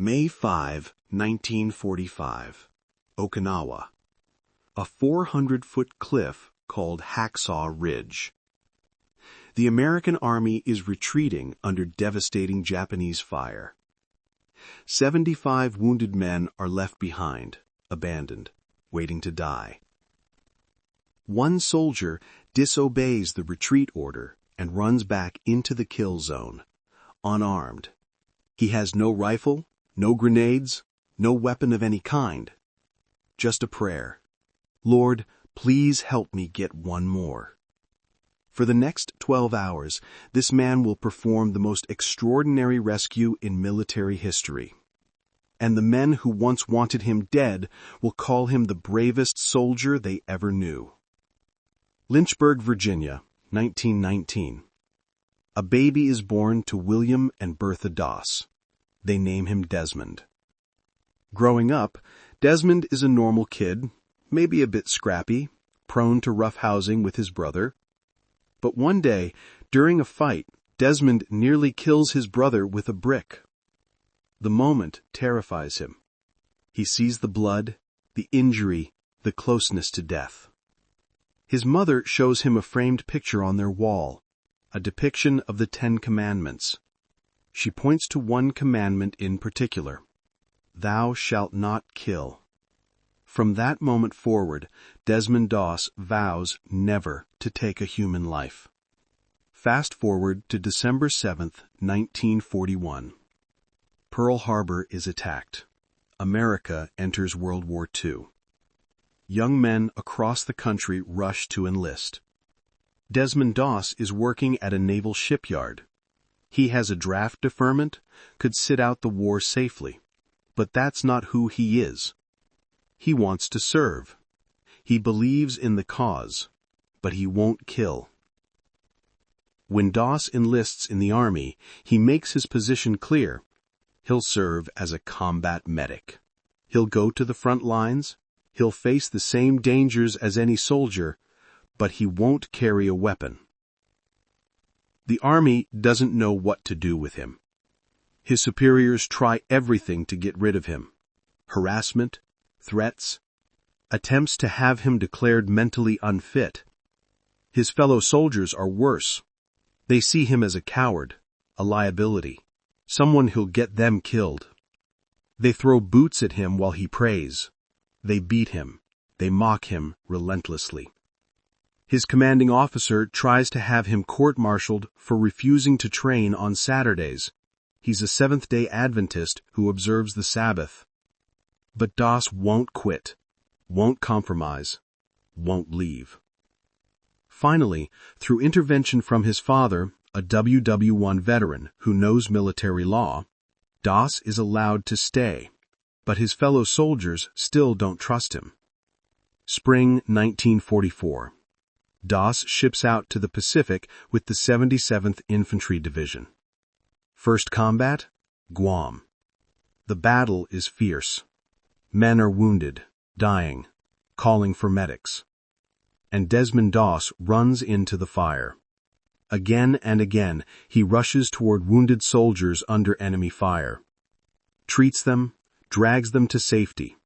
May 5, 1945. Okinawa. A 400-foot cliff called Hacksaw Ridge. The American Army is retreating under devastating Japanese fire. 75 wounded men are left behind, abandoned, waiting to die. One soldier disobeys the retreat order and runs back into the kill zone, unarmed. He has no rifle, no grenades, no weapon of any kind. Just a prayer. Lord, please help me get one more. For the next 12 hours, this man will perform the most extraordinary rescue in military history. And the men who once wanted him dead will call him the bravest soldier they ever knew. Lynchburg, Virginia, 1919. A baby is born to William and Bertha Doss. They name him Desmond. Growing up, Desmond is a normal kid, maybe a bit scrappy, prone to roughhousing with his brother. But one day, during a fight, Desmond nearly kills his brother with a brick. The moment terrifies him. He sees the blood, the injury, the closeness to death. His mother shows him a framed picture on their wall, a depiction of the 10 Commandments. She points to one commandment in particular: "Thou shalt not kill." From that moment forward, Desmond Doss vows never to take a human life. Fast forward to December 7, 1941. Pearl Harbor is attacked. America enters World War II. Young men across the country rush to enlist. Desmond Doss is working at a naval shipyard. He has a draft deferment, could sit out the war safely. But that's not who he is. He wants to serve. He believes in the cause, but he won't kill. When Doss enlists in the Army, he makes his position clear. He'll serve as a combat medic. He'll go to the front lines. He'll face the same dangers as any soldier, but he won't carry a weapon. The Army doesn't know what to do with him. His superiors try everything to get rid of him. Harassment, threats, attempts to have him declared mentally unfit. His fellow soldiers are worse. They see him as a coward, a liability, someone who'll get them killed. They throw boots at him while he prays. They beat him. They mock him relentlessly. His commanding officer tries to have him court-martialed for refusing to train on Saturdays. He's a Seventh-day Adventist who observes the Sabbath. But Doss won't quit, won't compromise, won't leave. Finally, through intervention from his father, a WW1 veteran who knows military law, Doss is allowed to stay, but his fellow soldiers still don't trust him. Spring 1944. Doss ships out to the Pacific with the 77th Infantry Division. First combat? Guam. The battle is fierce. Men are wounded, dying, calling for medics. And Desmond Doss runs into the fire. Again and again, he rushes toward wounded soldiers under enemy fire. Treats them, drags them to safety.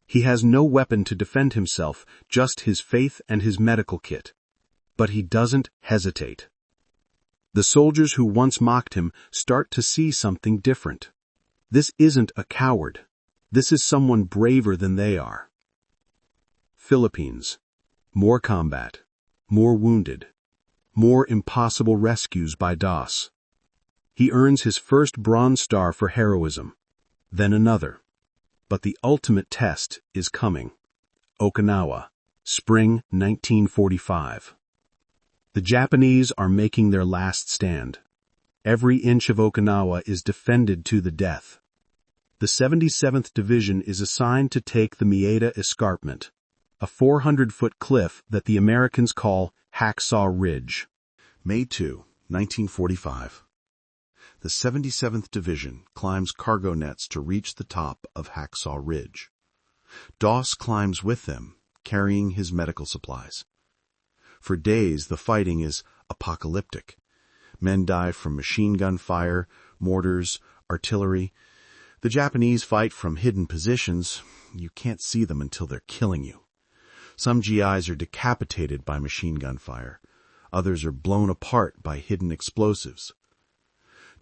He has no weapon to defend himself, just his faith and his medical kit. But he doesn't hesitate. The soldiers who once mocked him start to see something different. This isn't a coward. This is someone braver than they are. Philippines. More combat. More wounded. More impossible rescues by Doss. He earns his first Bronze Star for heroism. Then another. But the ultimate test is coming. Okinawa. Spring 1945. The Japanese are making their last stand. Every inch of Okinawa is defended to the death. The 77th Division is assigned to take the Maeda Escarpment, a 400-foot cliff that the Americans call Hacksaw Ridge. May 2, 1945. The 77th Division climbs cargo nets to reach the top of Hacksaw Ridge. Doss climbs with them, carrying his medical supplies. For days, the fighting is apocalyptic. Men die from machine gun fire, mortars, artillery. The Japanese fight from hidden positions. You can't see them until they're killing you. Some GIs are decapitated by machine gun fire. Others are blown apart by hidden explosives.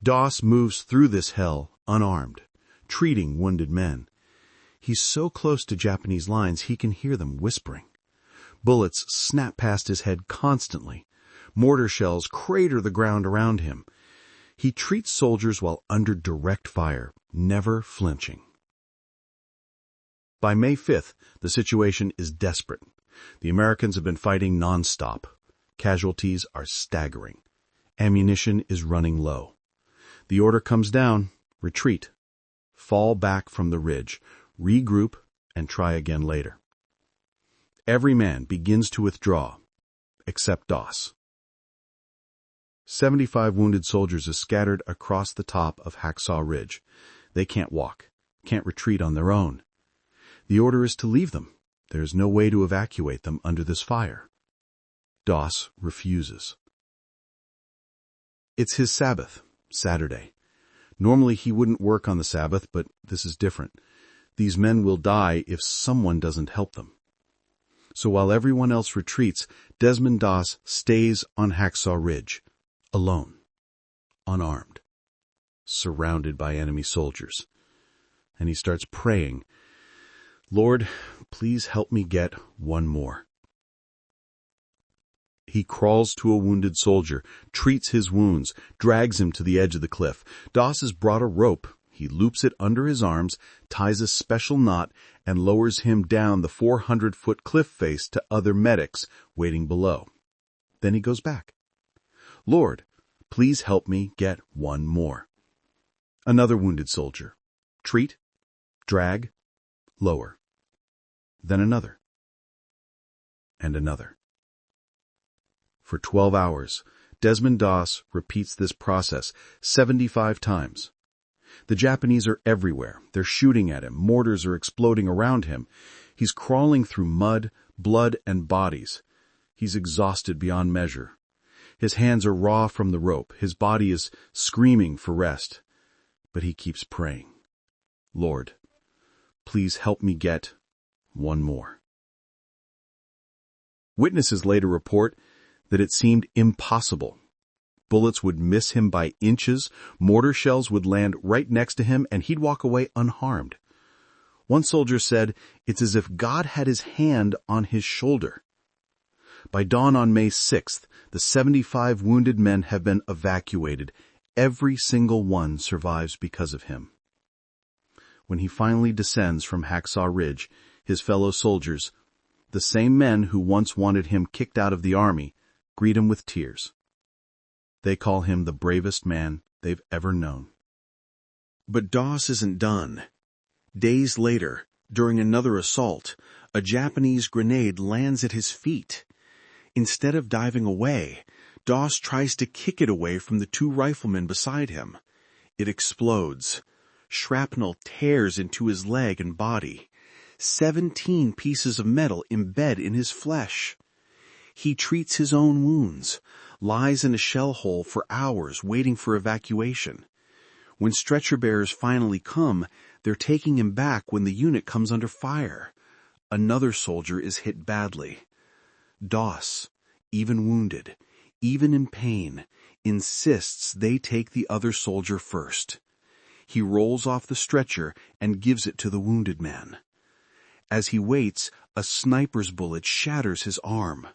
Doss moves through this hell unarmed, treating wounded men. He's so close to Japanese lines he can hear them whispering. Bullets snap past his head constantly. Mortar shells crater the ground around him. He treats soldiers while under direct fire, never flinching. By May 5th, the situation is desperate. The Americans have been fighting nonstop. Casualties are staggering. Ammunition is running low. The order comes down, retreat. Fall back from the ridge, regroup, and try again later. Every man begins to withdraw, except Doss. 75 wounded soldiers are scattered across the top of Hacksaw Ridge. They can't walk, can't retreat on their own. The order is to leave them. There is no way to evacuate them under this fire. Doss refuses. It's his Sabbath, Saturday. Normally he wouldn't work on the Sabbath, but this is different. These men will die if someone doesn't help them. So while everyone else retreats, Desmond Doss stays on Hacksaw Ridge, alone, unarmed, surrounded by enemy soldiers. And he starts praying, "Lord, please help me get one more." He crawls to a wounded soldier, treats his wounds, drags him to the edge of the cliff. Doss has brought a rope. He loops it under his arms, ties a special knot, and lowers him down the 400-foot cliff face to other medics waiting below. Then he goes back. "Lord, please help me get one more." Another wounded soldier. Treat, drag, lower. Then another. And another. For 12 hours, Desmond Doss repeats this process 75 times. The Japanese are everywhere. They're shooting at him. Mortars are exploding around him. He's crawling through mud, blood, and bodies. He's exhausted beyond measure. His hands are raw from the rope. His body is screaming for rest. But he keeps praying. "Lord, please help me get one more." Witnesses later report that it seemed impossible. Bullets would miss him by inches, mortar shells would land right next to him, and he'd walk away unharmed. One soldier said, "It's as if God had his hand on his shoulder." By dawn on May 6th, the 75 wounded men have been evacuated. Every single one survives because of him. When he finally descends from Hacksaw Ridge, his fellow soldiers, the same men who once wanted him kicked out of the army, greet him with tears. They call him the bravest man they've ever known. But Doss isn't done. Days later, during another assault, a Japanese grenade lands at his feet. Instead of diving away, Doss tries to kick it away from the two riflemen beside him. It explodes. Shrapnel tears into his leg and body. 17 pieces of metal embed in his flesh. He treats his own wounds, lies in a shell hole for hours waiting for evacuation. When stretcher bearers finally come, they're taking him back when the unit comes under fire. Another soldier is hit badly. Doss, even wounded, even in pain, insists they take the other soldier first. He rolls off the stretcher and gives it to the wounded man. As he waits, a sniper's bullet shatters his arm.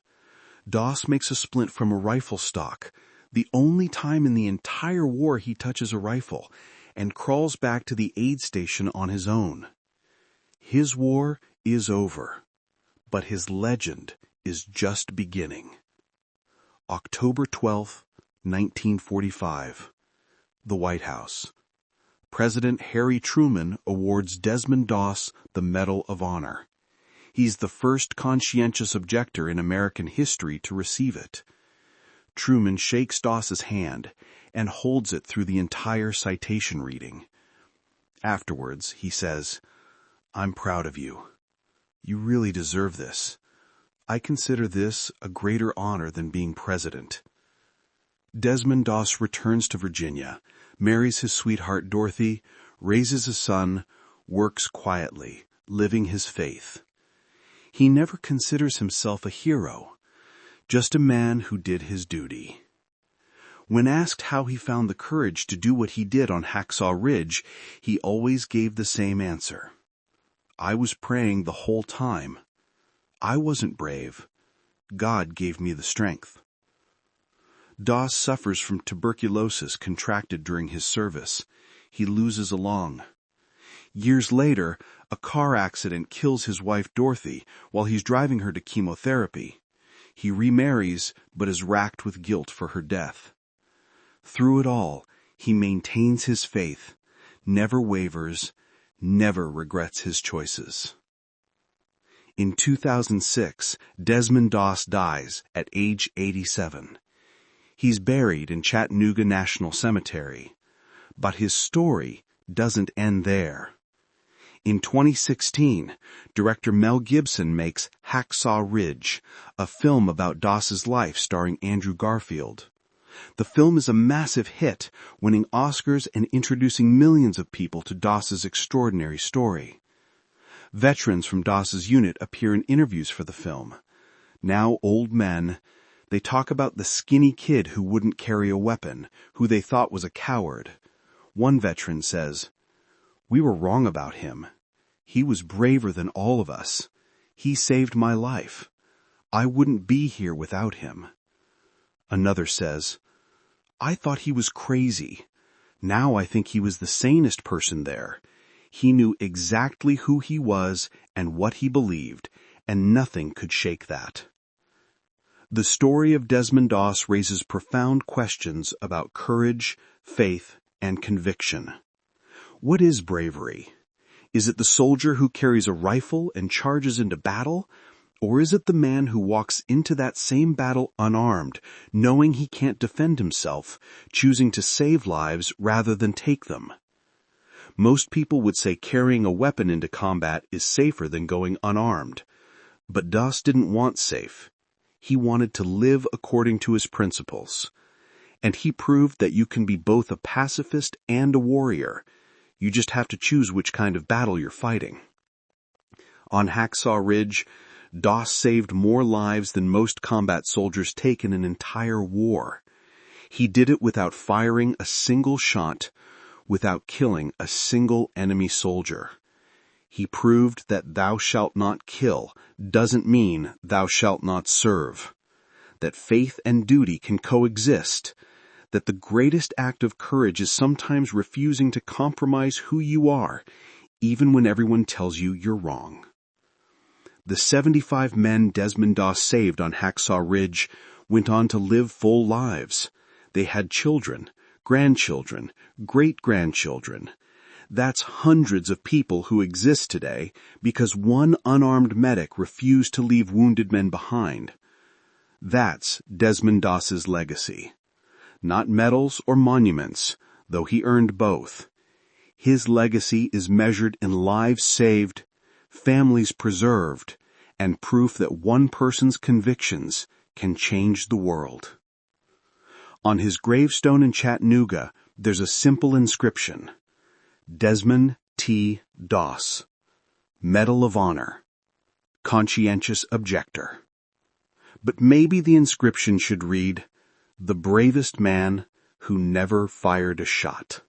Doss makes a splint from a rifle stock, the only time in the entire war he touches a rifle, and crawls back to the aid station on his own. His war is over, but his legend is just beginning. October 12, 1945. The White House. President Harry Truman awards Desmond Doss the Medal of Honor. He's the first conscientious objector in American history to receive it. Truman shakes Doss's hand and holds it through the entire citation reading. Afterwards, he says, "I'm proud of you. You really deserve this. I consider this a greater honor than being president." Desmond Doss returns to Virginia, marries his sweetheart Dorothy, raises a son, works quietly, living his faith. He never considers himself a hero, just a man who did his duty. When asked how he found the courage to do what he did on Hacksaw Ridge, he always gave the same answer. I was praying the whole time. I wasn't brave. God gave me the strength. Doss suffers from tuberculosis contracted during his service. He loses a lung. Years later, a car accident kills his wife Dorothy while he's driving her to chemotherapy. He remarries, but is racked with guilt for her death. Through it all, he maintains his faith, never wavers, never regrets his choices. In 2006, Desmond Doss dies at age 87. He's buried in Chattanooga National Cemetery. But his story doesn't end there. In 2016, director Mel Gibson makes Hacksaw Ridge, a film about Doss's life starring Andrew Garfield. The film is a massive hit, winning Oscars and introducing millions of people to Doss's extraordinary story. Veterans from Doss's unit appear in interviews for the film. Now old men, they talk about the skinny kid who wouldn't carry a weapon, who they thought was a coward. One veteran says, "We were wrong about him. He was braver than all of us. He saved my life. I wouldn't be here without him." Another says, "I thought he was crazy. Now I think he was the sanest person there. He knew exactly who he was and what he believed, and nothing could shake that." The story of Desmond Doss raises profound questions about courage, faith, and conviction. What is bravery? Is it the soldier who carries a rifle and charges into battle? Or is it the man who walks into that same battle unarmed, knowing he can't defend himself, choosing to save lives rather than take them? Most people would say carrying a weapon into combat is safer than going unarmed. But Doss didn't want safe. He wanted to live according to his principles. And he proved that you can be both a pacifist and a warrior. You just have to choose which kind of battle you're fighting. On Hacksaw Ridge, Doss saved more lives than most combat soldiers take in an entire war. He did it without firing a single shot, without killing a single enemy soldier. He proved that thou shalt not kill doesn't mean thou shalt not serve. That faith and duty can coexist. That the greatest act of courage is sometimes refusing to compromise who you are, even when everyone tells you you're wrong. The 75 men Desmond Doss saved on Hacksaw Ridge went on to live full lives. They had children, grandchildren, great-grandchildren. That's hundreds of people who exist today because one unarmed medic refused to leave wounded men behind. That's Desmond Doss's legacy. Not medals or monuments, though he earned both. His legacy is measured in lives saved, families preserved, and proof that one person's convictions can change the world. On his gravestone in Chattanooga, there's a simple inscription: Desmond T. Doss, Medal of Honor, Conscientious Objector. But maybe the inscription should read, the bravest man who never fired a shot.